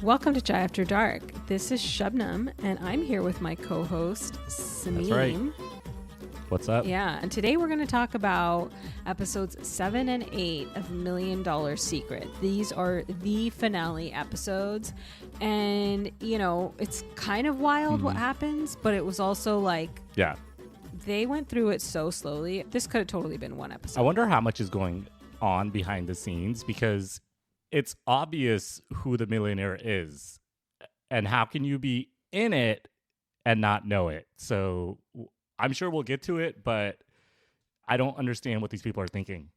Welcome to Chai After Dark. This is Shabnam, and I'm here with my co-host, Sameem. That's right. What's up? Yeah, and today we're going to talk about episodes 7 and 8 of $1 Million Secret. These are the finale episodes, and, you know, it's kind of wild what happens, but it was also like... Yeah. They went through it so slowly. This could have totally been one episode. I wonder how much is going on behind the scenes, because it's obvious who the millionaire is. And how can you be in it and not know it? So I'm sure we'll get to it, but I don't understand what these people are thinking.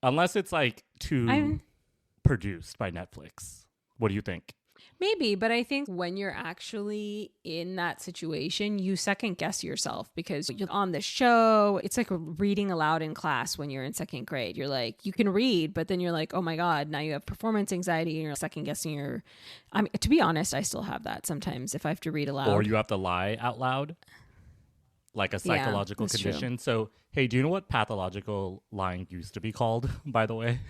Unless it's like too produced by Netflix. What do you think? Maybe, but I think when you're actually in that situation, you second guess yourself because you're on the show. It's like reading aloud in class when you're in second grade. You're like, you can read, but then you're like, oh my God, now you have performance anxiety and you're second guessing your... I mean, to be honest, I still have that sometimes if I have to read aloud. Or you have to lie out loud, like a psychological condition. True. So, hey, do you know what pathological lying used to be called, by the way?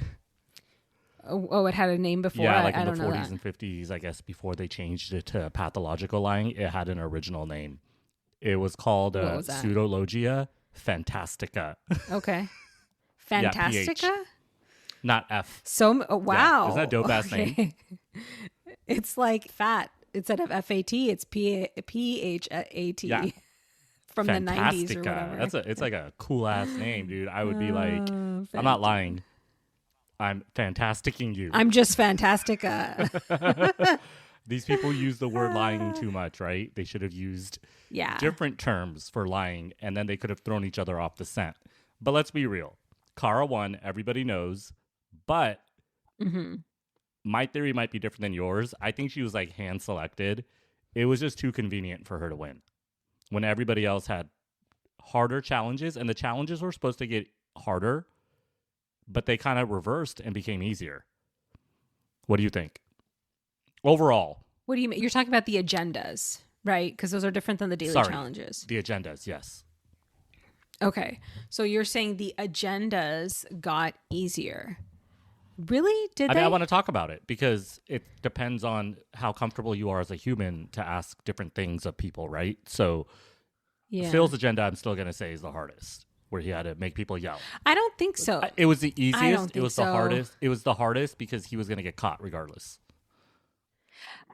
Oh, it had a name before? Yeah, like I in the don't know 40s and 50s, I guess, before they changed it to pathological lying, it had an original name. It was called Pseudologia Fantastica. Okay. Fantastica? Yeah, not F. So, wow. Yeah. Isn't that a dope-ass name? It's like fat. Instead of FAT, it's PHAT. Yeah. From the 90s or whatever. It's like a cool-ass name, dude. I would be like, I'm not lying. I'm fantasticking you. I'm just Fantastica. These people use the word lying too much, right? They should have used different terms for lying, and then they could have thrown each other off the scent. But let's be real. Cara won. Everybody knows. But my theory might be different than yours. I think she was like hand-selected. It was just too convenient for her to win. When everybody else had harder challenges, and the challenges were supposed to get harder, but they kind of reversed and became easier. What do you think? Overall. What do you mean? You're talking about the agendas, right? Because those are different than the daily challenges. The agendas, yes. Okay. So you're saying the agendas got easier. Really? Did they? I want to talk about it because it depends on how comfortable you are as a human to ask different things of people, right? So Phil's agenda, I'm still going to say, is the hardest. Where he had to make people yell. I don't think so. It was the easiest. I don't think it was the hardest. It was the hardest because he was going to get caught regardless.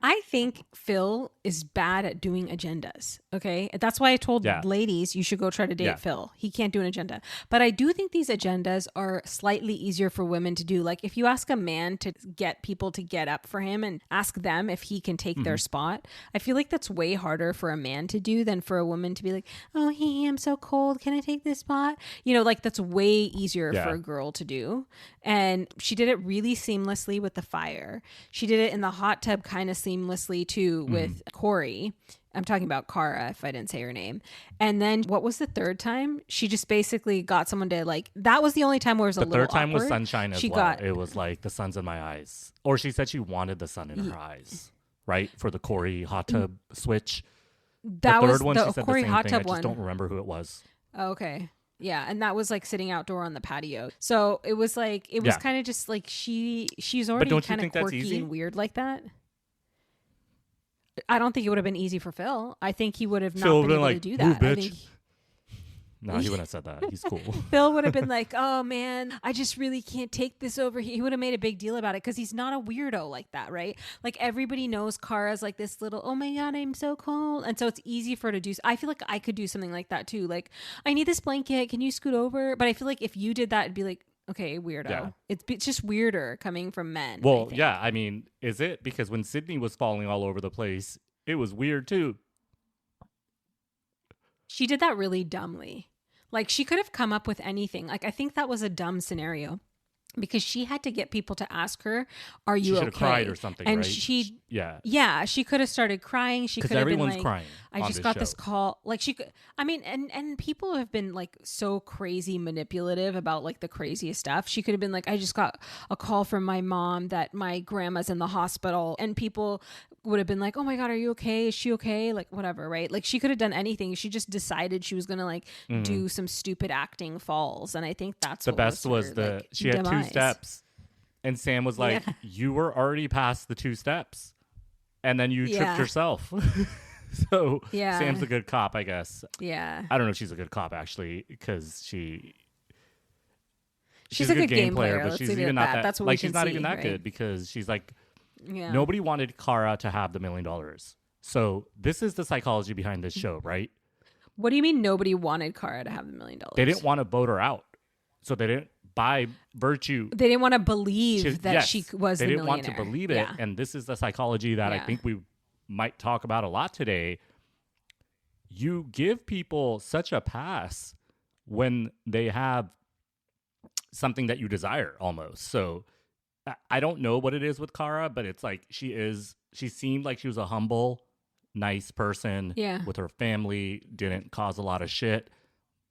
I think Phil is bad at doing agendas. Okay. That's why I told ladies you should go try to date Phil. He can't do an agenda. But I do think these agendas are slightly easier for women to do. Like if you ask a man to get people to get up for him and ask them if he can take their spot, I feel like that's way harder for a man to do than for a woman to be like, oh, hey, I'm so cold. Can I take this spot? You know, like that's way easier for a girl to do. And she did it really seamlessly with the fire. She did it in the hot tub kind of seamlessly too with Corey. I'm talking about Cara, if I didn't say her name. And then what was the third time? She just basically got someone to like, that was the only time where it was a little awkward. The third time was sunshine as well. It was like the sun's in my eyes. Or she said she wanted the sun in her eyes, right? For the Corey hot tub switch. That the was third one, the she said Corey the same hot thing. tub I just one. don't remember who it was. Oh, okay. Yeah, and that was like sitting outdoor on the patio. So it was like, it was kind of just like she's already kind of quirky and weird like that. I don't think it would have been easy for Phil. I think he would have not been able to do that. I think no, he wouldn't have said that. He's cool. Phil would have been like, oh man, I just really can't take this over. He would have made a big deal about it because he's not a weirdo like that, right? Like everybody knows Cara's like this little, oh my God, I'm so cold. And so it's easy for her to do. I feel like I could do something like that too. Like, I need this blanket. Can you scoot over? But I feel like if you did that, it'd be like, okay, weirdo. Yeah. It's just weirder coming from men. Well, yeah. I mean, is it? Because when Sydnee was falling all over the place, it was weird too. She did that really dumbly. Like she could have come up with anything. Like I think that was a dumb scenario because she had to get people to ask her, "Are you okay?" She should have cried or something, and right? She could have started crying. She could have been like, crying "I just got this call." Like she could. I mean, and people have been like so crazy manipulative about like the craziest stuff. She could have been like, "I just got a call from my mom that my grandma's in the hospital," and people would have been like, "Oh my God, are you okay? Is she okay?" Like whatever, right? Like she could have done anything. She just decided she was gonna like do some stupid acting falls, and I think that's the best was she had two steps. And Sam was like, you were already past the 2 steps. And then you tripped yourself. So Sam's a good cop, I guess. Yeah. I don't know if she's a good cop, actually, because she's a good game player, but she's even not that. That's what like, we she's not see, even that right? good because she's like, nobody wanted Cara to have the $1 million. So this is the psychology behind this show, right? What do you mean nobody wanted Cara to have the $1 million? They didn't want to vote her out. So they didn't, by virtue. They didn't want to believe that she was the millionaire. They didn't want to believe it. Yeah. And this is the psychology that I think we might talk about a lot today. You give people such a pass when they have something that you desire almost. So I don't know what it is with Cara, but it's like she seemed like she was a humble, nice person with her family, didn't cause a lot of shit.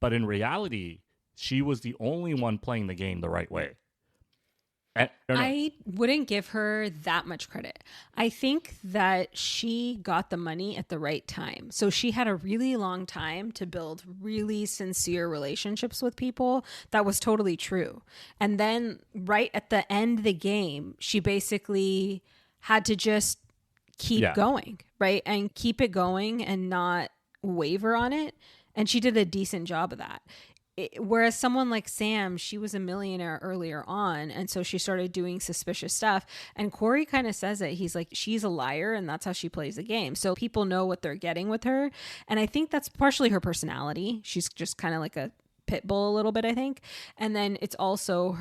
But in reality, she was the only one playing the game the right way. I wouldn't give her that much credit. I think that she got the money at the right time. So she had a really long time to build really sincere relationships with people. That was totally true. And then right at the end of the game, she basically had to just keep going, right? And keep it going and not waver on it. And she did a decent job of that. Whereas someone like Sam, she was a millionaire earlier on. And so she started doing suspicious stuff. And Corey kind of says it. He's like, she's a liar and that's how she plays the game. So people know what they're getting with her. And I think that's partially her personality. She's just kind of like a pit bull a little bit, I think. And then it's also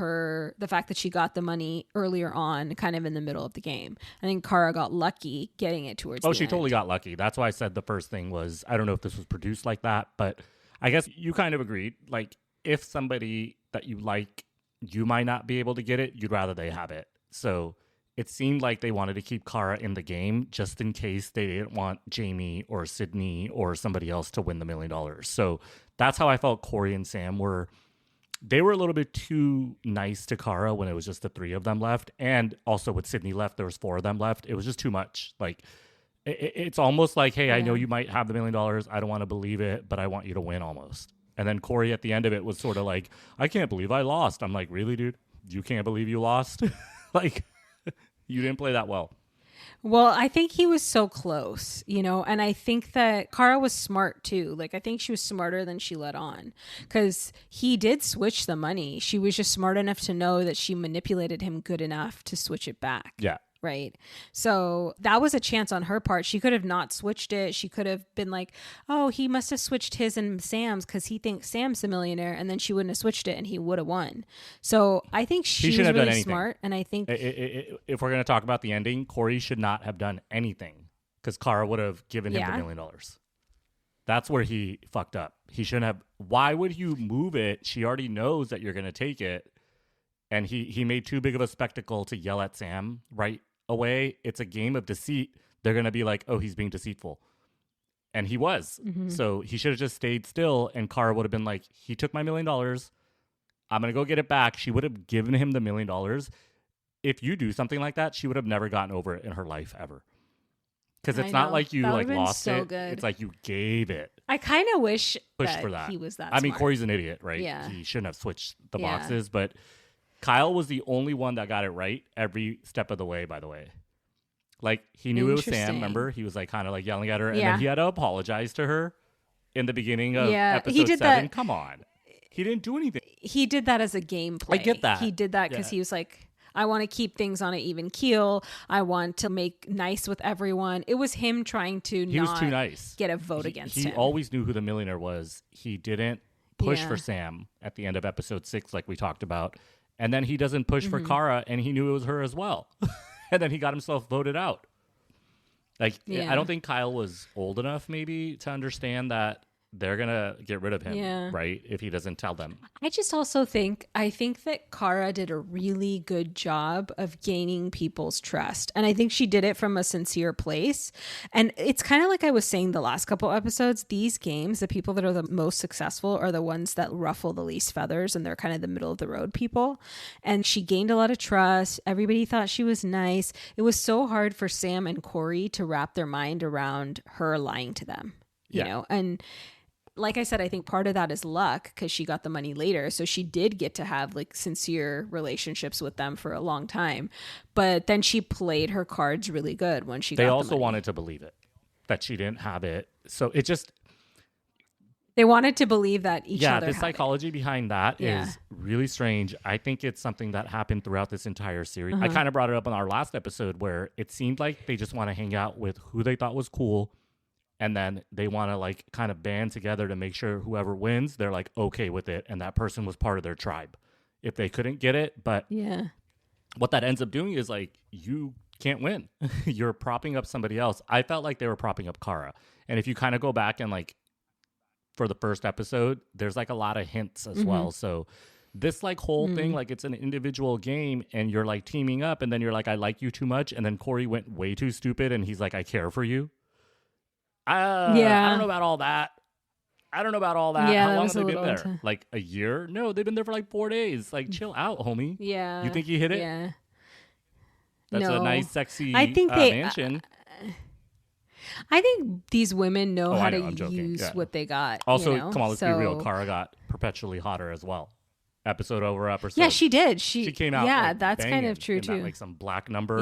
the fact that she got the money earlier on, kind of in the middle of the game. I think Cara got lucky getting it towards the end. Totally got lucky. That's why I said the first thing was, I don't know if this was produced like that, but I guess you kind of agreed. Like, if somebody that you like, you might not be able to get it, you'd rather they have it. So it seemed like they wanted to keep Cara in the game just in case they didn't want Jamie or Sydnee or somebody else to win the $1 million. So that's how I felt Corey and Sam were. They were a little bit too nice to Cara when it was just the 3 of them left. And also with Sydnee left, there was 4 of them left. It was just too much. Like, it's almost like, hey, I know you might have the $1 million. I don't want to believe it, but I want you to win almost. And then Corey at the end of it was sort of like, I can't believe I lost. I'm like, really, dude? You can't believe you lost? Like, you didn't play that well. Well, I think he was so close, and I think that Cara was smart too. Like, I think she was smarter than she let on because he did switch the money. She was just smart enough to know that she manipulated him good enough to switch it back. Yeah. Right. So that was a chance on her part. She could have not switched it. She could have been like, oh, he must have switched his and Sam's because he thinks Sam's the millionaire. And then she wouldn't have switched it and he would have won. So I think she was really smart. And I think if we're going to talk about the ending, Corey should not have done anything because Cara would have given him the $1 million. That's where he fucked up. He shouldn't have. Why would you move it? She already knows that you're going to take it. And he made too big of a spectacle to yell at Sam right away. It's a game of deceit. They're going to be like, oh, he's being deceitful. And he was. Mm-hmm. So he should have just stayed still. And Cara would have been like, he took my $1 million. I'm going to go get it back. She would have given him the $1 million. If you do something like that, she would have never gotten over it in her life ever. Because it's not like you lost so it. Good. It's like you gave it. I kind of wish pushed for that. He was that I mean, smart. Corey's an idiot, right? Yeah. He shouldn't have switched the boxes. But Kyle was the only one that got it right every step of the way, by the way. Like, he knew it was Sam, remember? He was like kind of like yelling at her. And then he had to apologize to her in the beginning of episode 7. That. Come on. He didn't do anything. He did that as a gameplay. I get that. He did that because he was like, I want to keep things on an even keel. I want to make nice with everyone. It was him trying to was too nice. Get a vote against him. He always knew who the millionaire was. He didn't push for Sam at the end of episode 6 like we talked about. And then he doesn't push for Cara, and he knew it was her as well. And then he got himself voted out. Like, I don't think Kyle was old enough maybe to understand that they're going to get rid of him, right? If he doesn't tell them. I just also think that Cara did a really good job of gaining people's trust. And I think she did it from a sincere place. And it's kind of like I was saying the last couple episodes, these games, the people that are the most successful are the ones that ruffle the least feathers, and they're kind of the middle of the road people. And she gained a lot of trust. Everybody thought she was nice. It was so hard for Sam and Corey to wrap their mind around her lying to them, you know? And like I said, I think part of that is luck because she got the money later. So she did get to have like sincere relationships with them for a long time. But then she played her cards really good when she got the money. They also wanted to believe it, that she didn't have it. So it just... They wanted to believe that each other had it. Yeah, the psychology behind that is really strange. I think it's something that happened throughout this entire series. I kind of brought it up in our last episode where it seemed like they just want to hang out with who they thought was cool. And then they want to like kind of band together to make sure whoever wins, they're like okay with it. And that person was part of their tribe if they couldn't get it. But what that ends up doing is like, you can't win. You're propping up somebody else. I felt like they were propping up Cara. And if you kind of go back and like for the first episode, there's like a lot of hints as well. So this like whole thing, like it's an individual game and you're like teaming up and then you're like, I like you too much. And then Corey went way too stupid and he's like, I care for you. I don't know about all that. Yeah, how long have they been there? Like a year? No, they've been there for like 4 days. Like, chill out, homie. Yeah. You think he hit it? Yeah. That's a nice, sexy mansion. I think these women know how to use what they got. Also, you know? come on, let's be real. Cara got perpetually hotter as well. Episode over episode. Yeah, she did. She came out. Yeah, like, that's kind of true too. That, like some black number.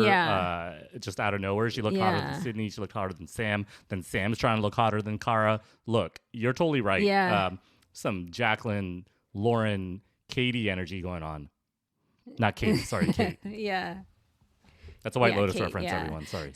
Just out of nowhere, she looked hotter than Sydnee. She looked hotter than Sam. Then Sam's trying to look hotter than Cara. Look, you're totally right. Yeah. Some Jacqueline, Lauren, Katie energy going on. Not Katie. Sorry, Kate. Yeah. That's a White Lotus reference, everyone. Sorry.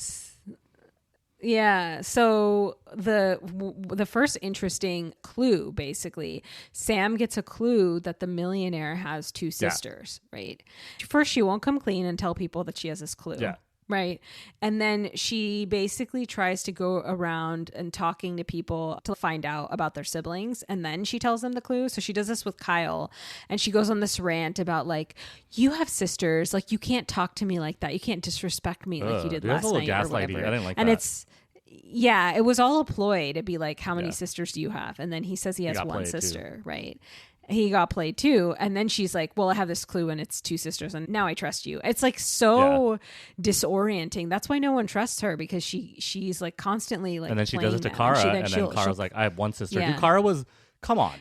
Yeah. So the first interesting clue, basically, Sam gets a clue that the millionaire has two sisters, right? First, she won't come clean and tell people that she has this clue. Yeah. Right. And then she basically tries to go around and talking to people to find out about their siblings. And then she tells them the clue. So she does this with Kyle and she goes on this rant about like, you have sisters. Like, you can't talk to me like that. You can't disrespect me like you did last night or whatever. I didn't like and that. It was all a ploy to be like, how many sisters do you have? And then he says he has one sister. Right. He got played too. And then she's like, well, I have this clue and it's two sisters and now I trust you. It's like so disorienting. That's why no one trusts her, because she's like constantly like, and then she does it to Cara and then Cara's like, I have one sister. Yeah. Cara was, come on.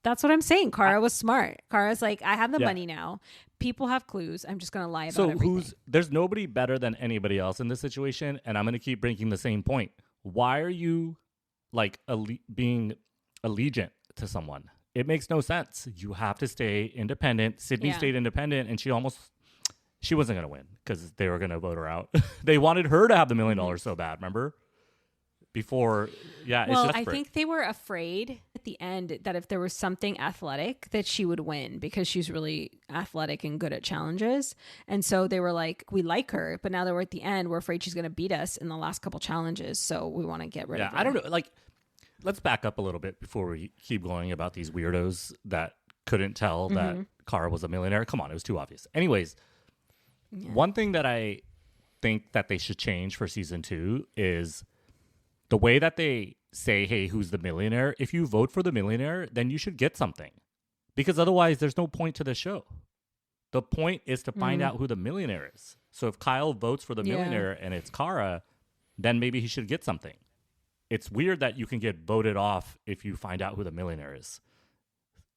That's what I'm saying. Cara was smart. Cara's like, I have the money now. People have clues. I'm just going to lie about everything. There's nobody better than anybody else in this situation. And I'm going to keep bringing the same point. Why are you like being allegiant to someone? It makes no sense. You have to stay independent. Sydnee stayed independent and she wasn't going to win because they were going to vote her out. They wanted her to have the $1 million so bad, remember? Before, well, I think they were afraid at the end that if there was something athletic that she would win because she's really athletic and good at challenges. And so they were like, we like her, but now that we're at the end, we're afraid she's going to beat us in the last couple challenges. So we want to get rid of her. I don't know. Like, let's back up a little bit before we keep going about these weirdos that couldn't tell that Cara was a millionaire. Come on, it was too obvious. Anyways, one thing that I think that they should change for season 2 is the way that they say, hey, who's the millionaire? If you vote for the millionaire, then you should get something. Because otherwise, there's no point to the show. The point is to find out who the millionaire is. So if Kyle votes for the millionaire and it's Cara, then maybe he should get something. It's weird that you can get voted off if you find out who the millionaire is.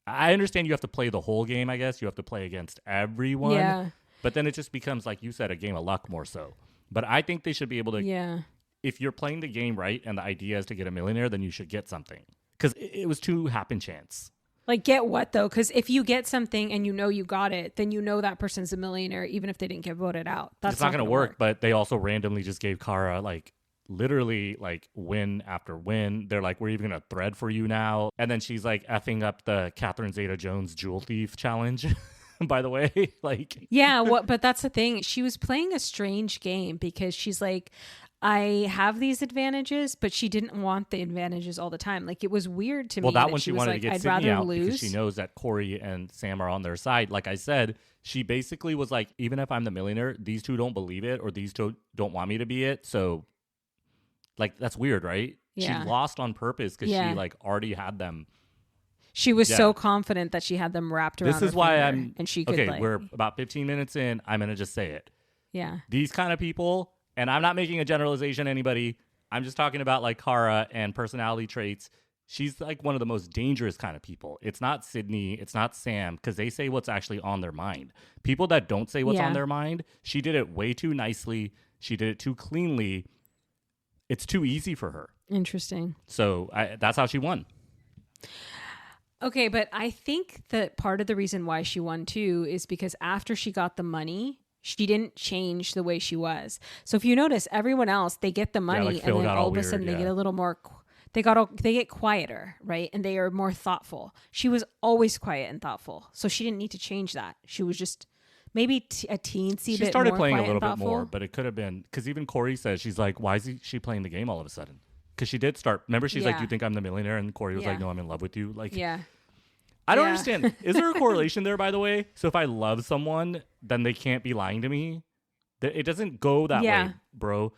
I understand you have to play the whole game, I guess. You have to play against everyone. Yeah. But then it just becomes, like you said, a game of luck more so. But I think they should be able to... Yeah. If you're playing the game right and the idea is to get a millionaire, then you should get something. Because it was too happen chance. Like, get what, though? Because if you get something and you know you got it, then you know that person's a millionaire, even if they didn't get voted out. That's not going to work. But they also randomly just gave Cara, like, literally, like, win after win. They're like, we're even going to thread for you now. And then she's, like, effing up the Catherine Zeta-Jones jewel thief challenge. By the way, like... Yeah, but that's the thing. She was playing a strange game because she's like... I have these advantages, but she didn't want the advantages all the time. Like, it was weird to me. Well, that one she wanted to get I'd Sydnee out lose. because she knows that Corey and Sam are on their side. Like I said, she basically was like, even if I'm the millionaire, these two don't believe it or these two don't want me to be it. So, like, that's weird, right? Yeah. She lost on purpose because she, like, already had them. She was so confident that she had them wrapped around her finger. And she could, okay, we're about 15 minutes in. I'm going to just say it. Yeah. These kind of people... And I'm not making a generalization, anybody. I'm just talking about like Cara and personality traits. She's like one of the most dangerous kind of people. It's not Sydnee. It's not Sam, because they say what's actually on their mind. People that don't say what's on their mind, she did it way too nicely. She did it too cleanly. It's too easy for her. Interesting. So that's how she won. Okay, but I think that part of the reason why she won too is because after she got the money, she didn't change the way she was. So if you notice, everyone else, they get the money and then all of a sudden they get a little more, they get quieter, right? And they are more thoughtful. She was always quiet and thoughtful. So she didn't need to change that. She was just maybe a teensy bit more. She started playing a little bit more, but it could have been, because even Corey says, she's like, why is she playing the game all of a sudden? Because she did start, remember she's like, you think I'm the millionaire? And Corey was like, no, I'm in love with you. Like, I don't understand. Is there a correlation there, by the way? So if I love someone, then they can't be lying to me? It doesn't go that way, bro.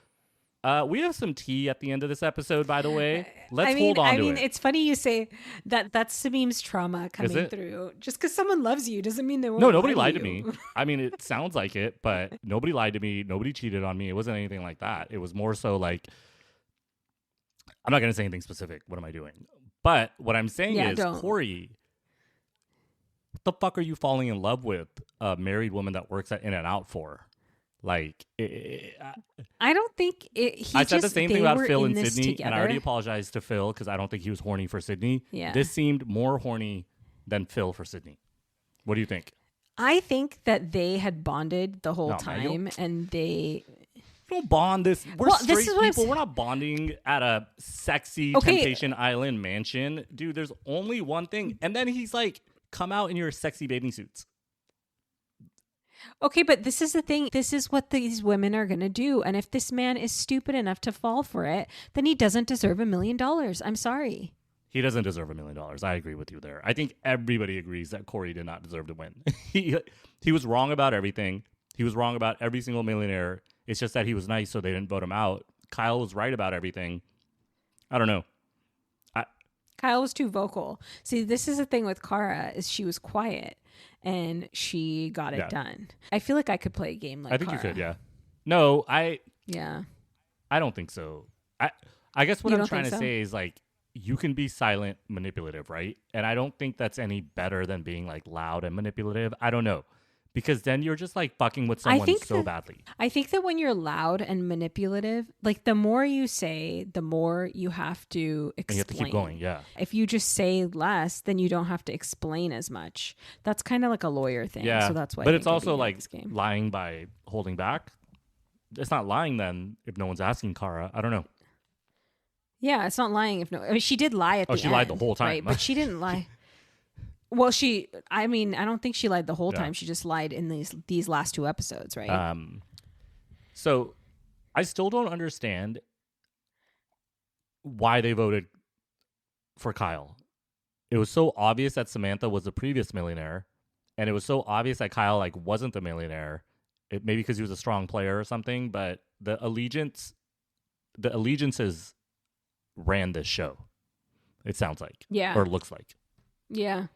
We have some tea at the end of this episode, by the way. Let's hold on to it. I mean, it's funny you say that. That's Sameem's trauma coming through. Just because someone loves you doesn't mean they won't. No, nobody lied to me. I mean, it sounds like it, but nobody lied to me. Nobody cheated on me. It wasn't anything like that. It was more so like, I'm not going to say anything specific. What am I doing? But what I'm saying is, Corey, what the fuck are you falling in love with a married woman that works at In-N-Out for? Like, I don't think I said the same thing about Phil and Sydnee, and I already apologized to Phil because I don't think he was horny for Sydnee. Yeah. This seemed more horny than Phil for Sydnee. What do you think? I think that they had bonded the whole time, and they don't bond this. We're straight people. We're not bonding at a sexy Temptation Island mansion. Dude, there's only one thing. And then he's like, come out in your sexy bathing suits. Okay, but this is the thing. This is what these women are going to do. And if this man is stupid enough to fall for it, then he doesn't deserve $1 million. I'm sorry. He doesn't deserve $1 million. I agree with you there. I think everybody agrees that Corey did not deserve to win. He was wrong about everything. He was wrong about every single millionaire. It's just that he was nice, so they didn't vote him out. Kyle was right about everything. I don't know. Kyle was too vocal. See, this is the thing with Cara, is she was quiet and she got it done. I feel like I could play a game like I think Cara. You could, yeah. No, I don't think so. I guess what I'm trying to say is, like, you can be silent manipulative, right? And I don't think that's any better than being like loud and manipulative. I don't know. Because then you're just like fucking with someone badly. I think that when you're loud and manipulative, like the more you say, the more you have to explain. And you have to keep going, yeah. If you just say less, then you don't have to explain as much. That's kind of like a lawyer thing. Yeah. So that's why. But it's also like lying by holding back. It's not lying then if no one's asking Cara. I don't know. Yeah, it's not lying if no. I mean, she did lie at the end. She lied the whole time. Right? But she didn't lie. Well, I don't think she lied the whole time. She just lied in these last 2 episodes, right? So I still don't understand why they voted for Kyle. It was so obvious that Samantha was the previous millionaire, and it was so obvious that Kyle like wasn't the millionaire. Maybe because he was a strong player or something, but the allegiances ran this show. It sounds like, or looks like, yeah.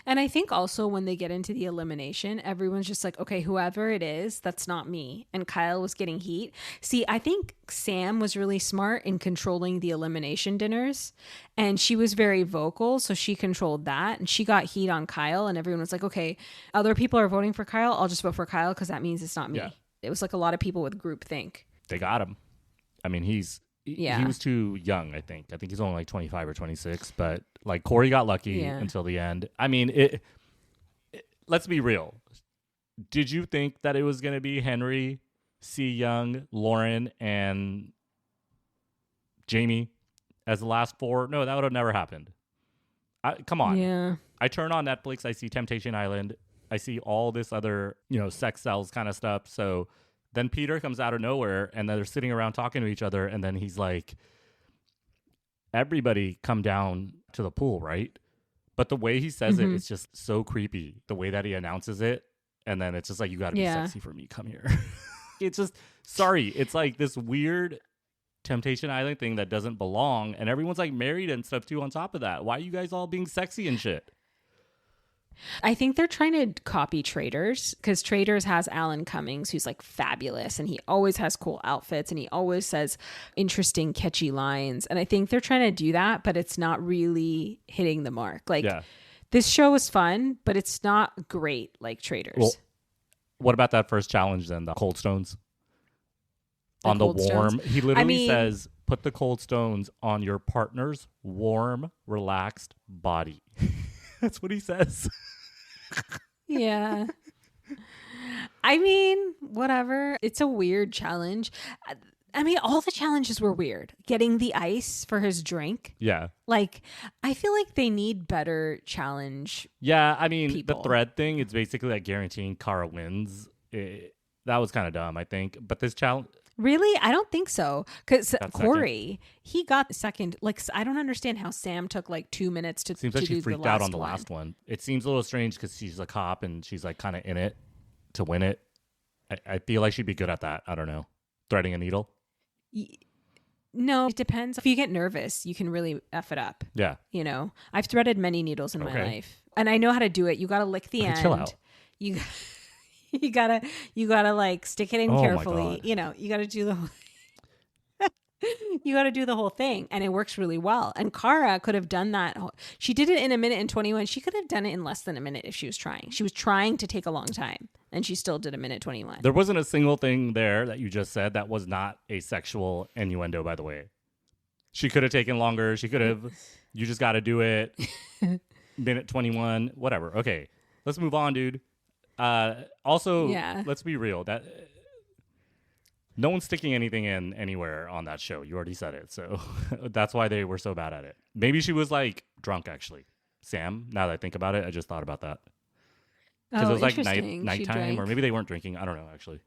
And I think also when they get into the elimination, everyone's just like, okay, whoever it is, that's not me. And Kyle was getting heat. See, I think Sam was really smart in controlling the elimination dinners. And she was very vocal, so she controlled that. And she got heat on Kyle. And everyone was like, okay, other people are voting for Kyle. I'll just vote for Kyle because that means it's not me. Yeah. It was like a lot of people with groupthink. They got him. I mean, he was too young, I think. I think he's only like 25 or 26, but like Corey got lucky until the end. I mean, let's be real. Did you think that it was going to be Henry, C. Young, Lauren, and Jamie as the last 4? No, that would have never happened. Come on. Yeah. I turn on Netflix. I see Temptation Island. I see all this other, sex cells kind of stuff. So then Peter comes out of nowhere, and they're sitting around talking to each other, and then he's like, everybody come down to the pool, right? But the way he says it, it's just so creepy. The way that he announces it, and then it's just like, you got to be sexy for me. Come here. It's just, it's like this weird Temptation Island thing that doesn't belong, and everyone's like married and stuff too on top of that. Why are you guys all being sexy and shit? I think they're trying to copy Traitors, because Traitors has Alan Cummings, who's like fabulous, and he always has cool outfits and he always says interesting, catchy lines. And I think they're trying to do that, but it's not really hitting the mark. Like, this show is fun, but it's not great like Traitors. Well, what about that first challenge then, the cold stones? On the warm, he literally says, put the cold stones on your partner's warm, relaxed body. That's what he says. Yeah. I mean, whatever. It's a weird challenge. I mean, all the challenges were weird. Getting the ice for his drink. Yeah. Like, I feel like they need better challenge. Yeah, I mean, people. The thread thing, it's basically like guaranteeing Cara wins. That was kind of dumb, I think. But this challenge... Really? I don't think so. Because Corey, he got second. Like, I don't understand how Sam took like 2 minutes to seems like she freaked out on the one. last one. It seems a little strange because she's a cop and she's like kind of in it to win it. I feel like she'd be good at that. I don't know. Threading a needle? No, it depends. If you get nervous, you can really F it up. Yeah. You know, I've threaded many needles in my life. And I know how to do it. You got to lick the end. Chill out. You gotta like stick it in carefully. You know, you gotta do the whole you gotta do the whole thing, and it works really well. And Cara could have done that. She did it in 1:21. She could have done it in less than a minute if she was trying. She was trying to take a long time, and she still did 1:21. There wasn't a single thing there that you just said that was not a sexual innuendo, by the way. She could have taken longer. She could have. You just got to do it. 1:21, whatever. Okay, let's move on, dude. Also, let's be real. That no one's sticking anything in anywhere on that show. You already said it, so that's why they were so bad at it. Maybe she was like drunk, actually. Sam, now that I think about it, I just thought about that because it was like nighttime, or maybe they weren't drinking. I don't know, actually.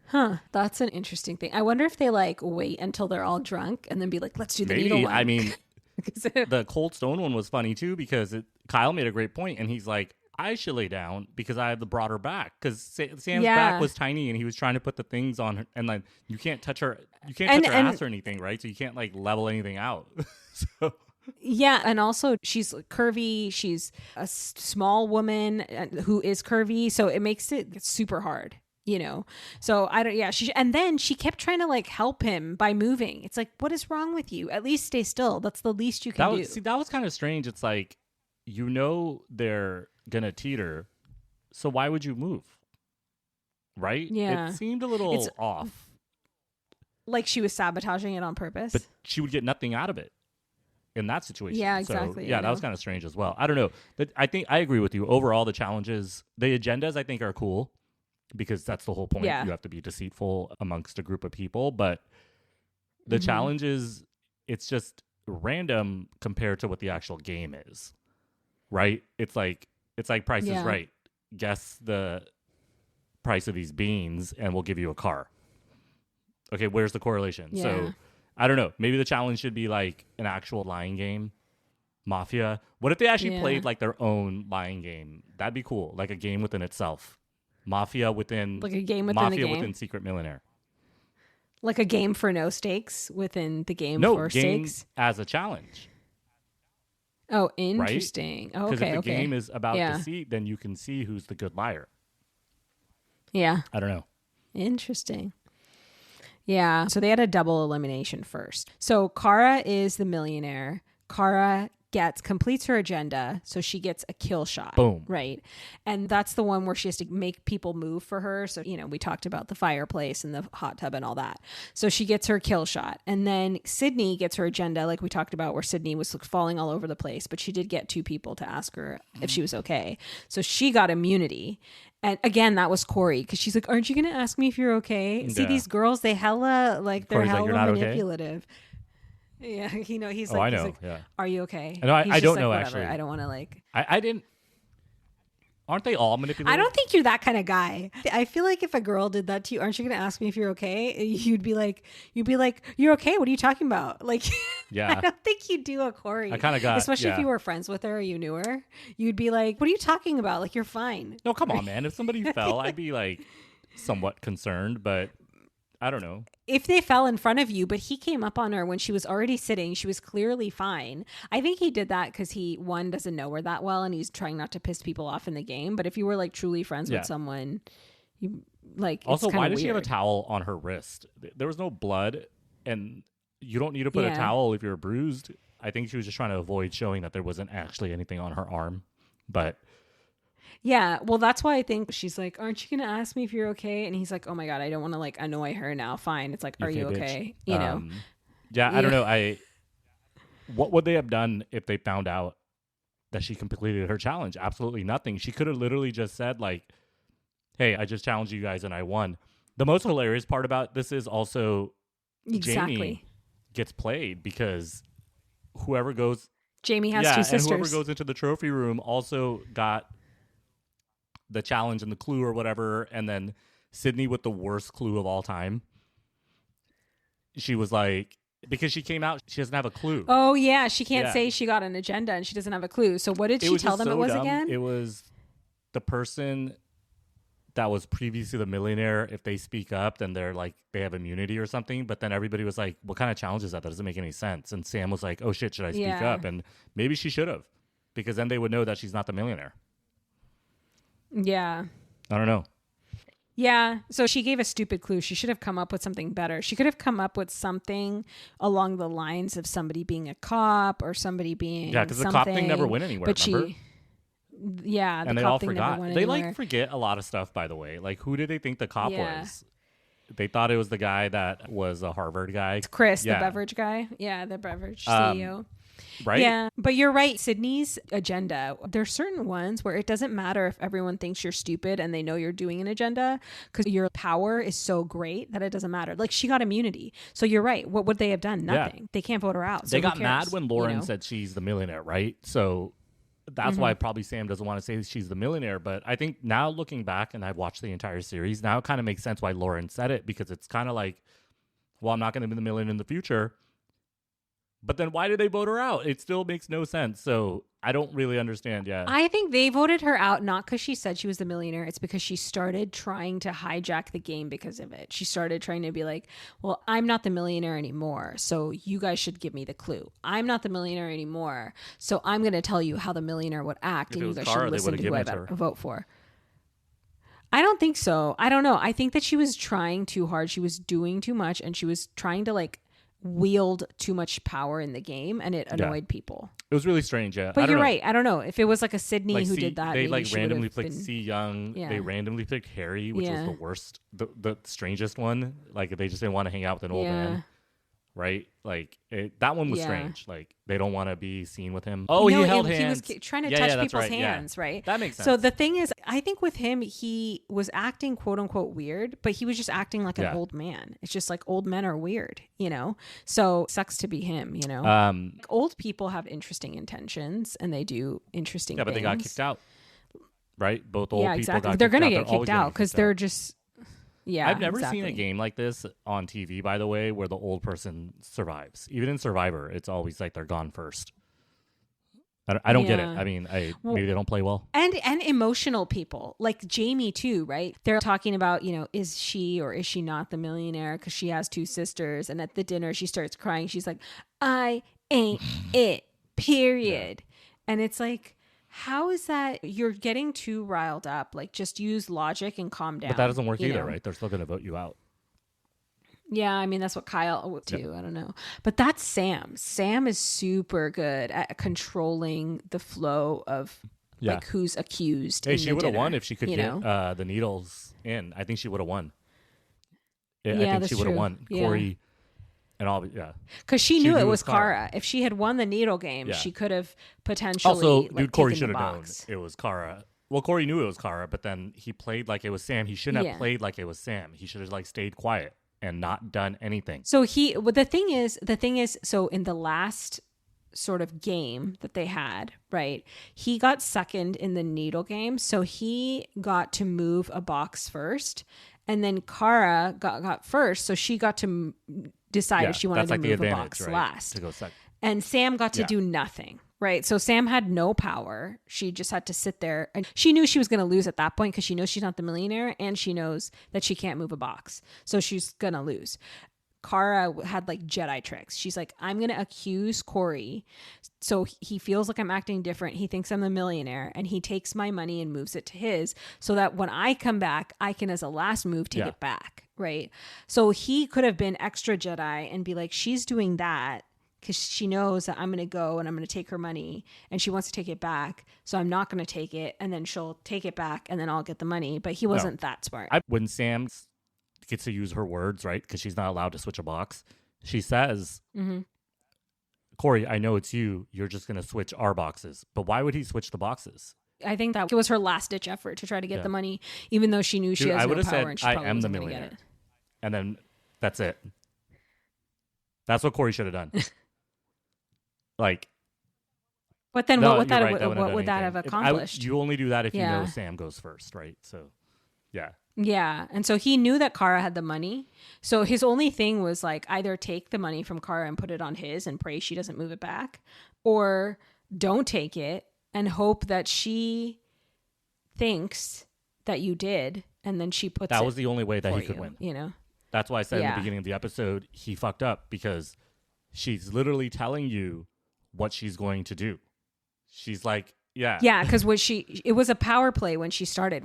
Huh? That's an interesting thing. I wonder if they like wait until they're all drunk and then be like, "Let's do the needle one." I mean, the Cold Stone one was funny too because Kyle made a great point, and he's like, I should lay down because I have the broader back, because Sam's back was tiny and he was trying to put the things on her, and like you can't touch her ass or anything, right? So you can't like level anything out. So yeah, and also she's curvy. She's a small woman who is curvy, so it makes it super hard, you know. So I don't. Yeah, and then she kept trying to like help him by moving. It's like, what is wrong with you? At least stay still. That's the least you can do. See, that was kind of strange. It's like, you know, they're gonna teeter, so why would you move? Right? Yeah. It seemed a little off. Like she was sabotaging it on purpose. But she would get nothing out of it in that situation. Yeah, exactly. So, yeah, that was kind of strange as well. I don't know. But I think I agree with you. Overall, the challenges, the agendas, I think are cool because that's the whole point. Yeah. You have to be deceitful amongst a group of people. But the challenges, it's just random compared to what the actual game is. Right? It's like Price is Right. Guess the price of these beans and we'll give you a car. Okay, where's the correlation? Yeah. So I don't know. Maybe the challenge should be like an actual lying game. Mafia. What if they actually played like their own lying game? That'd be cool. Like a game within itself. Mafia within like a game within Mafia a game. within Secret Millionaire. Like a game for no stakes within the game for game stakes? As a challenge. Oh, interesting. Right? Oh, because okay, if the game is about deceit, then you can see who's the good liar. Yeah. I don't know. Interesting. Yeah. So they had a double elimination first. So Cara is the millionaire. Cara completes her agenda, so she gets a kill shot. Boom. Right. And that's the one where she has to make people move for her. So, you know, we talked about the fireplace and the hot tub and all that. So she gets her kill shot. And then Sydnee gets her agenda, like we talked about, where Sydnee was falling all over the place, but she did get 2 people to ask her if she was okay. So she got immunity. And again, that was Corey, because she's like, aren't you going to ask me if you're okay? See, these girls, they're hella manipulative. Okay. Yeah, you know, he's like, are you okay? No, I don't know, whatever. actually. I don't want to like... I didn't... Aren't they all manipulative? I don't think you're that kind of guy. I feel like if a girl did that to you, aren't you going to ask me if you're okay? You'd be like, you're okay? What are you talking about? Like, yeah. I don't think you'd do a Corey. I kind of got... Especially if you were friends with her or you knew her. You'd be like, what are you talking about? Like, you're fine. No, come on, man. If somebody fell, I'd be like somewhat concerned, but I don't know. If they fell in front of you, but he came up on her when she was already sitting, she was clearly fine. I think he did that because he, one, doesn't know her that well and he's trying not to piss people off in the game. But if you were like truly friends with someone, you like, also, why does weird. She have a towel on her wrist? There was no blood, and you don't need to put a towel if you're bruised. I think she was just trying to avoid showing that there wasn't actually anything on her arm. But yeah, well, that's why I think she's like, aren't you going to ask me if you're okay? And he's like, oh my God, I don't want to like annoy her now. Fine. It's like, are you okay? You know? Yeah, I don't know. What would they have done if they found out that she completed her challenge? Absolutely nothing. She could have literally just said like, hey, I just challenged you guys and I won. The most hilarious part about this is also Jamie gets played because whoever goes... Jamie has two sisters. And whoever goes into the trophy room also got the challenge and the clue or whatever, and then Sydnee with the worst clue of all time. She was like, because she came out, she doesn't have a clue. Oh yeah, she can't say she got an agenda and she doesn't have a clue. So what did she tell them it was again? It was the person that was previously the millionaire. If they speak up, then they're like, they have immunity or something. But then everybody was like, what kind of challenge is that? That doesn't make any sense. And Sam was like, oh shit, should I speak up? And maybe she should have, because then they would know that she's not the millionaire. Yeah. I don't know. Yeah. So she gave a stupid clue. She should have come up with something better. She could have come up with something along the lines of somebody being a cop or somebody being because the cop thing never went anywhere. But remember? And they all forgot. They like forget a lot of stuff, by the way. Like, who did they think the cop was? They thought it was the guy that was a Harvard guy. It's Chris, the beverage guy. Yeah, the beverage CEO. Right? Yeah, but you're right. Sydnee's agenda, there's certain ones where it doesn't matter if everyone thinks you're stupid and they know you're doing an agenda, because your power is so great that it doesn't matter. Like, she got immunity. So you're right. What would they have done? Nothing. Yeah. They can't vote her out. So they got mad when Lauren said she's the millionaire, right? So that's why probably Sam doesn't want to say she's the millionaire. But I think now looking back, and I've watched the entire series, now it kind of makes sense why Lauren said it, because it's kind of like, well, I'm not going to be the millionaire in the future. But then why did they vote her out? It still makes no sense. So I don't really understand. Yeah. I think they voted her out not because she said she was the millionaire. It's because she started trying to hijack the game because of it. She started trying to be like, well, I'm not the millionaire anymore, so you guys should give me the clue. I'm not the millionaire anymore, so I'm going to tell you how the millionaire would act, and you guys should listen to who I vote for. I don't think so. I don't know. I think that she was trying too hard. She was doing too much, and she was trying to like wield too much power in the game, and it annoyed people. It was really strange. Yeah, but you're right. I don't know if it was like a Sydney who did that. They like randomly picked C Young. Yeah. They randomly picked Harry, which was the worst, the strangest one. Like, they just didn't want to hang out with an old man. Right? Like, that one was strange. Like, they don't want to be seen with him. Oh, he held hands. He was trying to touch people's hands, right? That makes sense. So the thing is, I think with him, he was acting quote unquote weird, but he was just acting like an old man. It's just like old men are weird, you know? So sucks to be him, you know? Old people have interesting intentions and they do interesting things. Yeah, but they got kicked out. Right? Both old people exactly. got They're kicked out. They're going to get kicked out because they're just... Yeah, I've never seen a game like this on TV, by the way, where the old person survives. Even in Survivor, it's always like they're gone first. I don't get it. I mean, maybe they don't play well. And emotional people, like Jamie too, right? They're talking about, you know, is she or is she not the millionaire because she has two sisters. And at the dinner, she starts crying. She's like, I ain't it, period. Yeah. And it's like, how is that? You're getting too riled up. Like, just use logic and calm down. But that doesn't work either, right? They're still going to vote you out. Yeah, I mean, that's what Kyle would do. Yep. I don't know. But that's Sam. Sam is super good at controlling the flow of like who's accused. Hey, she would have won if she could get the needles in. I think she would have won. I think she would have won. Corey and all. Yeah. Because she knew it was Cara. If she had won the needle game, she could have potentially. Also, Corey should have known it was Cara. Well, Corey knew it was Cara, but then he played like it was Sam. He shouldn't have played like it was Sam. He should have like stayed quiet and not done anything. So the thing is, so in the last sort of game that they had, right, he got second in the needle game. So he got to move a box first, and then Cara got first. So she got to decide if she wanted to move a box last. To go second. And Sam got to do nothing. Right. So Sam had no power. She just had to sit there. And she knew she was going to lose at that point because she knows she's not the millionaire and she knows that she can't move a box. So she's going to lose. Cara had like Jedi tricks. She's like, I'm going to accuse Corey. So he feels like I'm acting different. He thinks I'm the millionaire and he takes my money and moves it to his so that when I come back, I can, as a last move, take it back. Right. So he could have been extra Jedi and be like, she's doing that because she knows that I'm going to go and I'm going to take her money and she wants to take it back. So I'm not going to take it. And then she'll take it back and then I'll get the money. But he wasn't that smart. When Sam gets to use her words, right? Because she's not allowed to switch a box. She says, Corey, I know it's you. You're just going to switch our boxes. But why would he switch the boxes? I think that was her last ditch effort to try to get the money, even though she knew she has no power and she probably wasn't going to get it. And then that's it. That's what Corey should have done. Like, but then what would that have accomplished? You only do that if you know Sam goes first, right? So, yeah. Yeah. And so he knew that Cara had the money. So his only thing was like either take the money from Cara and put it on his and pray she doesn't move it back, or don't take it and hope that she thinks that you did. And then she puts that was the only way that he could win. You know? That's why I said in the beginning of the episode, he fucked up because she's literally telling you what she's going to do. She's like, yeah, because it was a power play when she started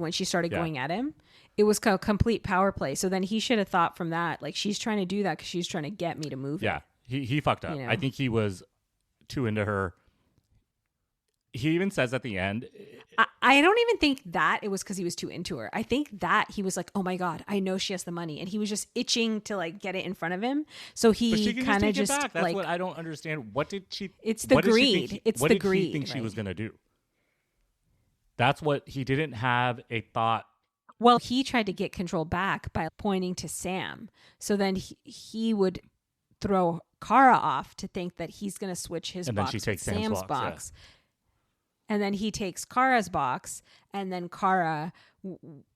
going at him. It was a complete power play. So then he should have thought from that, like, she's trying to do that because she's trying to get me to move. Yeah, he fucked up. You know? I think he was too into her. He even says at the end, I don't even think that it was because he was too into her. I think that he was like, oh my God, I know she has the money. And he was just itching to like get it in front of him. So he kind of just back. That's what I don't understand. What did she? It's the greed. What did he think she was going to do? That's what he didn't have a thought. Well, he tried to get control back by pointing to Sam. So then he would throw Cara off to think that he's going to switch his box with Sam's box. Yeah. And then he takes Cara's box, and then Cara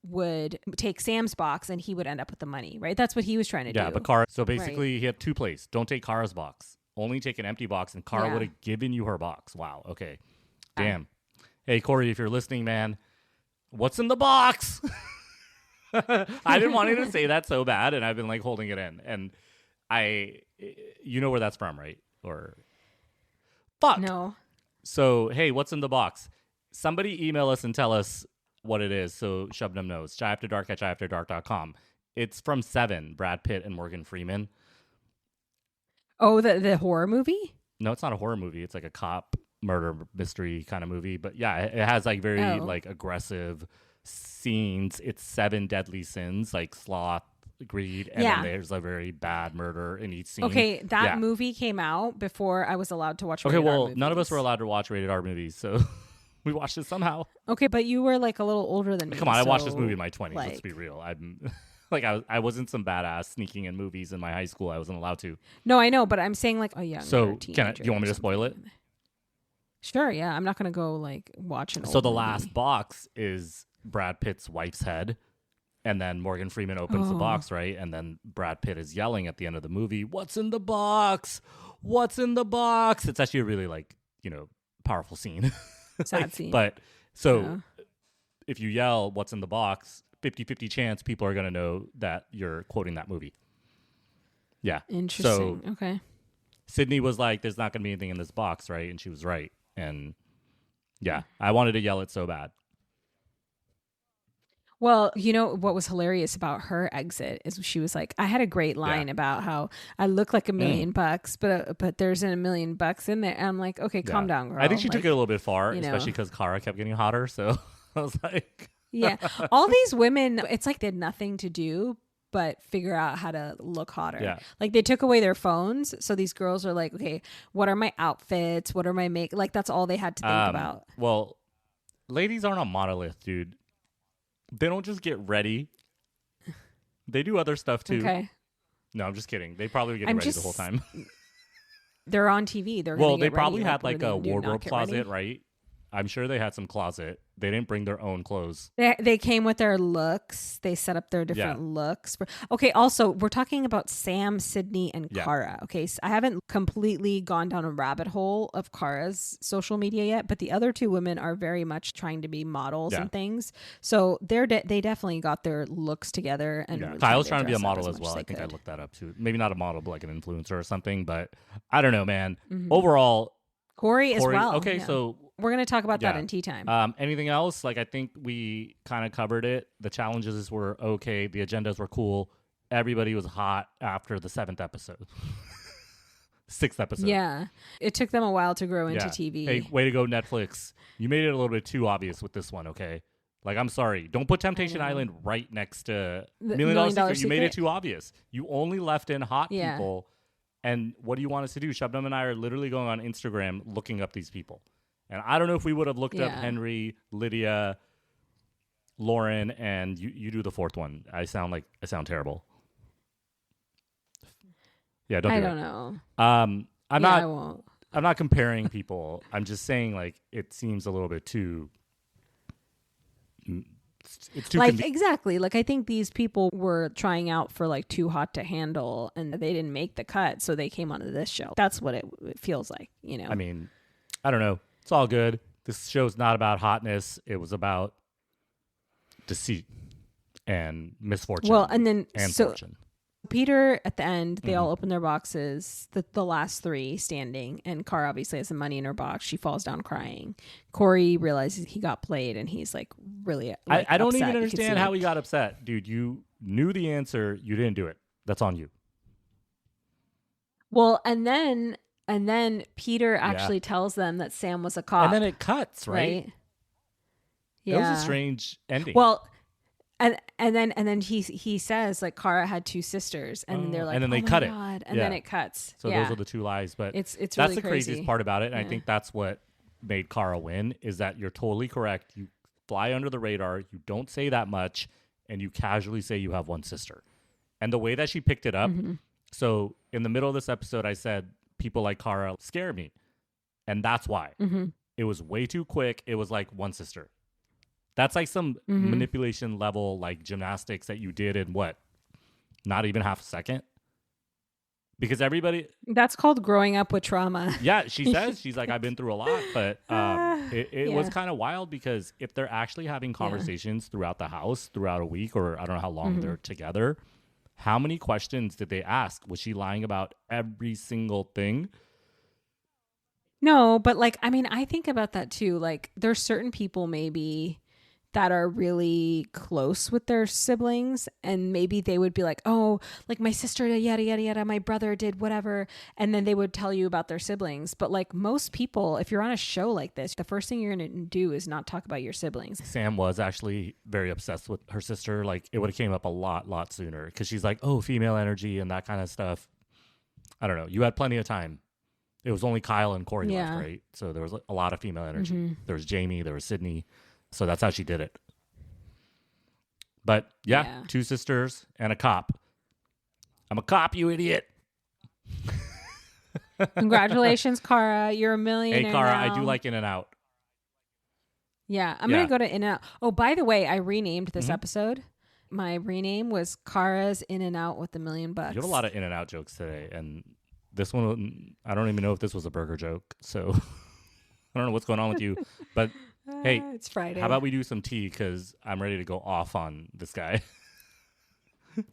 would take Sam's box, and he would end up with the money, right? That's what he was trying to do. Yeah, but Cara... So basically, he had two plays. Don't take Cara's box. Only take an empty box, and Cara would have given you her box. Wow, okay. Damn. Hey, Corey, if you're listening, man, what's in the box? I've been wanting to say that so bad, and I've been, like, holding it in. And you know where that's from, right? Or... Fuck. No. So, hey, what's in the box? Somebody email us and tell us what it is so Shabnam knows. shyafterdark@shyafterdark.com. It's from Seven, Brad Pitt and Morgan Freeman. Oh, the horror movie? No, it's not a horror movie. It's like a cop murder mystery kind of movie. But yeah, it has like very like aggressive scenes. It's 7 deadly sins, like sloth, greed, and then there's a very bad murder in each scene. Okay, that movie came out before I was allowed to watch rated R movies. None of us were allowed to watch rated R movies, so we watched it somehow. Okay, but you were like a little older than me. Come on, I watched this movie in my 20s, let's be real. I'm like I wasn't some badass sneaking in movies in my high school. I wasn't allowed to. No, I know, but I'm saying like a young teenager. Do you want me to spoil it? Sure, yeah. I'm not going to go like watch an old the movie. last box is Brad Pitt's wife's head. And then Morgan Freeman opens the box, right? And then Brad Pitt is yelling at the end of the movie, "What's in the box? What's in the box?" It's actually a really like, powerful scene. Sad scene. But if you yell, "What's in the box?" 50-50 chance people are going to know that you're quoting that movie. Yeah. Interesting. Okay. Sydnee was like, "There's not going to be anything in this box," right? And she was right. And yeah, I wanted to yell it so bad. Well, you know what was hilarious about her exit is she was like, I had a great line about how I look like $1 million, but there's $1 million in there. And I'm like, okay, calm down, girl. I think she took it a little bit far, especially because Cara kept getting hotter. So I was like, yeah, all these women, it's like they had nothing to do but figure out how to look hotter. Yeah. Like they took away their phones. So these girls are like, okay, what are my outfits? What are my make? Like that's all they had to think about. Well, ladies aren't a monolith, dude. They don't just get ready. They do other stuff too. Okay. No, I'm just kidding. They probably were getting ready the whole time. They're on TV. They probably had like a wardrobe closet, right? I'm sure they had some closet They didn't bring their own clothes. They came with their looks. They set up their different looks. Okay, also, we're talking about Sam, Sydnee, and Cara. Okay, so I haven't completely gone down a rabbit hole of Cara's social media yet, but the other two women are very much trying to be models and things. So they definitely got their looks together. And really Kyle's trying to be a model as well. I think I looked that up too. Maybe not a model, but like an influencer or something. But I don't know, man. Overall, Corey as well. Okay, so we're going to talk about that in tea time. Anything else? Like, I think we kind of covered it. The challenges were okay. The agendas were cool. Everybody was hot after the 7th episode. 6th episode. Yeah. It took them a while to grow into TV. Hey, way to go, Netflix. You made it a little bit too obvious with this one, okay? Like, I'm sorry. Don't put Temptation Island right next to Million Dollar Secret. You made it too obvious. You only left in hot people. And what do you want us to do? Shabnam and I are literally going on Instagram looking up these people. And I don't know if we would have looked up Henry, Lydia, Lauren, and you do the 4th one. I sound terrible. Yeah, don't do that. I don't know. I won't. I'm not comparing people. I'm just saying, like, it seems a little bit too. It's too exactly. Like, I think these people were trying out for like Too Hot to Handle, and they didn't make the cut, so they came onto this show. That's what it feels like, you know. I mean, I don't know. It's all good. This show's not about hotness. It was about deceit and misfortune. Well, and then fortune. Peter, at the end, they all open their boxes, the last 3 standing, and Cara obviously has some money in her box. She falls down crying. Corey realizes he got played, and he's like really I don't even understand how he got upset. Dude, you knew the answer. You didn't do it. That's on you. Well, and then Peter actually tells them that Sam was a cop. And then it cuts, right? Yeah. That was a strange ending. Well, and then he says like Cara had 2 sisters, and they're like, and then they cut it, and then it cuts. So those are the 2 lies, but it's that's really the crazy. craziest part about it. And I think that's what made Cara win, is that you're totally correct. You fly under the radar, you don't say that much, and you casually say you have 1 sister. And the way that she picked it up, so in the middle of this episode, I said people like Cara scare me, and that's why. It was way too quick. It was like 1 sister. That's like some manipulation level, like gymnastics that you did in not even half a second. Because everybody... That's called growing up with trauma. Yeah, she says, she's like, I've been through a lot, but it was kind of wild, because if they're actually having conversations throughout the house, throughout a week, or I don't know how long they're together, how many questions did they ask? Was she lying about every single thing? No, but like, I mean, I think about that too. Like, there's certain people maybe that are really close with their siblings, and maybe they would be like, oh, like my sister did yada yada yada, my brother did whatever, and then they would tell you about their siblings. But like most people, if you're on a show like this, the first thing you're going to do is not talk about your siblings. Sam was actually very obsessed with her sister. Like, it would have came up a lot sooner, because she's like, oh, female energy and that kind of stuff. I don't know. You had plenty of time. It was only Kyle and Corey left, right? So there was a lot of female energy. There was Jamie, there was Sydney. So that's how she did it. But 2 sisters and a cop. I'm a cop, you idiot. Congratulations, Cara. You're a millionaire. Hey, Cara, now. I do like In-N-Out. Yeah, I'm going to go to In-N-Out. Oh, by the way, I renamed this episode. My rename was Cara's In-N-Out with $1 million. You have a lot of In-N-Out jokes today. And this one, I don't even know if this was a burger joke. So I don't know what's going on with you. But hey, it's Friday. How about we do some tea, because I'm ready to go off on this guy.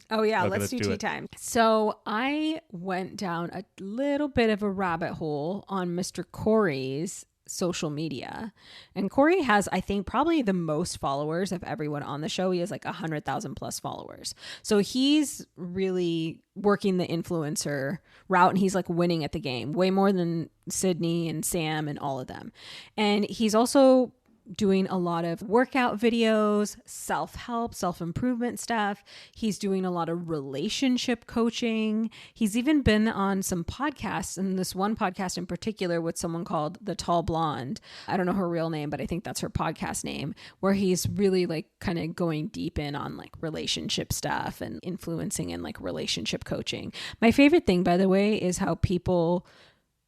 Oh, yeah. Okay, let's do tea time. So I went down a little bit of a rabbit hole on Mr. Corey's social media. And Corey has, I think, probably the most followers of everyone on the show. He has like 100,000 plus followers. So he's really working the influencer route, and he's like winning at the game way more than Sydnee and Sam and all of them. And he's also doing a lot of workout videos, self-help, self-improvement stuff. He's doing a lot of relationship coaching. He's even been on some podcasts, and this one podcast in particular with someone called The Tall Blonde. I don't know her real name, but I think that's her podcast name, where he's really like kind of going deep in on like relationship stuff and influencing and like relationship coaching. My favorite thing, by the way, is how people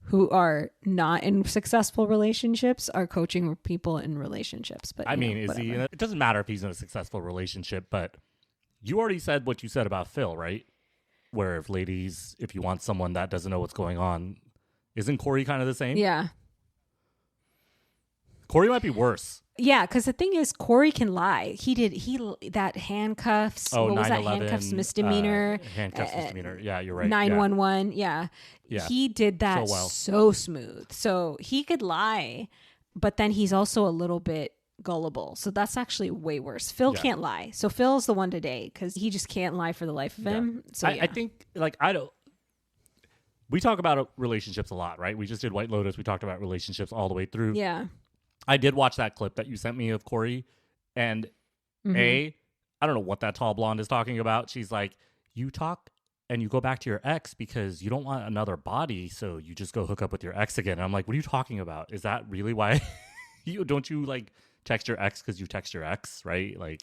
who are not in successful relationships are coaching people in relationships. But I mean, is he? It doesn't matter if he's in a successful relationship, but you already said what you said about Phil, right? Where if you want someone that doesn't know what's going on, isn't Corey kind of the same? Yeah. Corey might be worse. Yeah, because the thing is, Corey can lie. That handcuffs. Oh, what was that? 9/11, Handcuffs misdemeanor. Handcuffs misdemeanor. Yeah, you're right. 911. Yeah. He did that so smooth. So he could lie, but then he's also a little bit gullible. So that's actually way worse. Phil can't lie. So Phil's the one to date because he just can't lie for the life of him. So I think we talk about relationships a lot, right? We just did White Lotus. We talked about relationships all the way through. Yeah. I did watch that clip that you sent me of Corey, and I don't know what that tall blonde is talking about. She's like, you talk and you go back to your ex because you don't want another body, so you just go hook up with your ex again. And I'm like, what are you talking about? Is that really why? Don't you like text your ex because you text your ex, right? Like,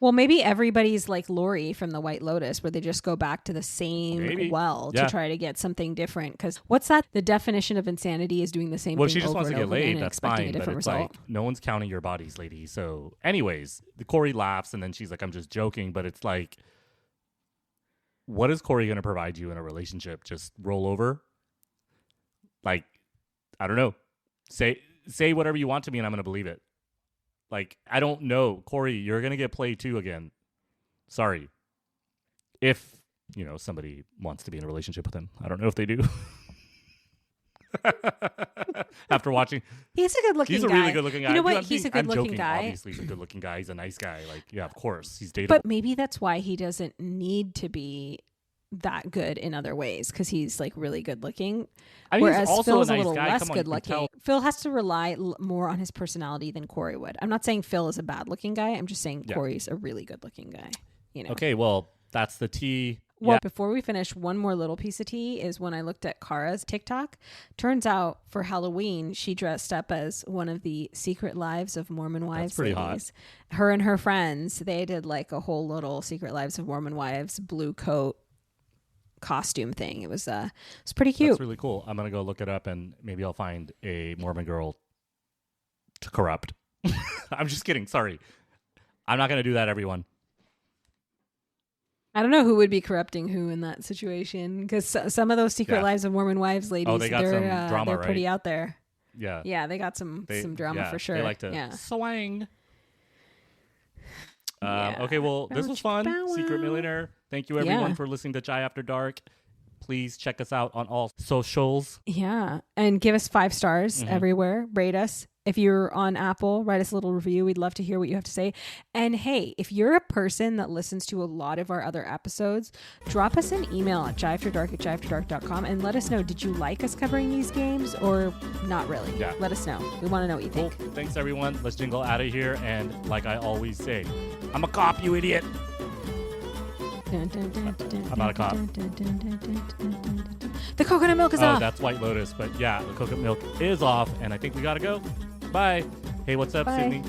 well, maybe everybody's like Lori from the White Lotus, where they just go back to the same to try to get something different. Because what's that? The definition of insanity is doing the same thing. Well, she just wants to get laid. That's fine. But it's like, no one's counting your bodies, lady. So, anyways, the Corey laughs, and then she's like, "I'm just joking." But it's like, what is Corey going to provide you in a relationship? Just roll over? Like, I don't know. Say whatever you want to me, and I'm going to believe it. Like, I don't know. Corey, you're going to get played too again. Sorry. If, somebody wants to be in a relationship with him. I don't know if they do. After watching. He's a good-looking guy. He's a really good-looking guy. You know what? He's a good-looking guy. Obviously, he's a good-looking guy. He's a nice guy. Like, yeah, of course. He's dateable. But maybe that's why he doesn't need to be that good in other ways, because he's like really good looking. I mean, whereas also Phil's a nice little guy. less good looking. Phil has to rely more on his personality than Corey would. I'm not saying Phil is a bad looking guy. I'm just saying Corey's a really good looking guy. Okay, well, that's the tea. Well, before we finish, one more little piece of tea is when I looked at Cara's TikTok. Turns out for Halloween, she dressed up as one of the Secret Lives of Mormon Wives. That's pretty ladies. hot. Her and her friends, they did like a whole little Secret Lives of Mormon Wives blue coat costume thing. It was pretty cute. That's really cool. I'm gonna go look it up, and maybe I'll find a Mormon girl to corrupt. I'm just kidding. Sorry, I'm not gonna do that, everyone. I don't know who would be corrupting who in that situation, because some of those Secret Lives of Mormon Wives ladies, they got some drama, they're right? pretty out there. Yeah, they got some drama for sure. They like to swing. Okay, well, this was fun. Secret Millionaire. Thank you, everyone, for listening to Chai After Dark. Please check us out on all socials. Yeah, and give us 5 stars everywhere. Rate us. If you're on Apple, write us a little review. We'd love to hear what you have to say. And hey, if you're a person that listens to a lot of our other episodes, drop us an email at chaiafterdark@chaiafterdark.com and let us know, did you like us covering these games or not really? Yeah. Let us know. We want to know what you think. Cool. Thanks, everyone. Let's jingle out of here. And like I always say, I'm a cop, you idiot. I'm not a cop. The coconut milk is off. Oh, that's White Lotus. But yeah, the coconut milk is off. And I think we got to go. Bye. Hey, what's up, Bye. Sydney?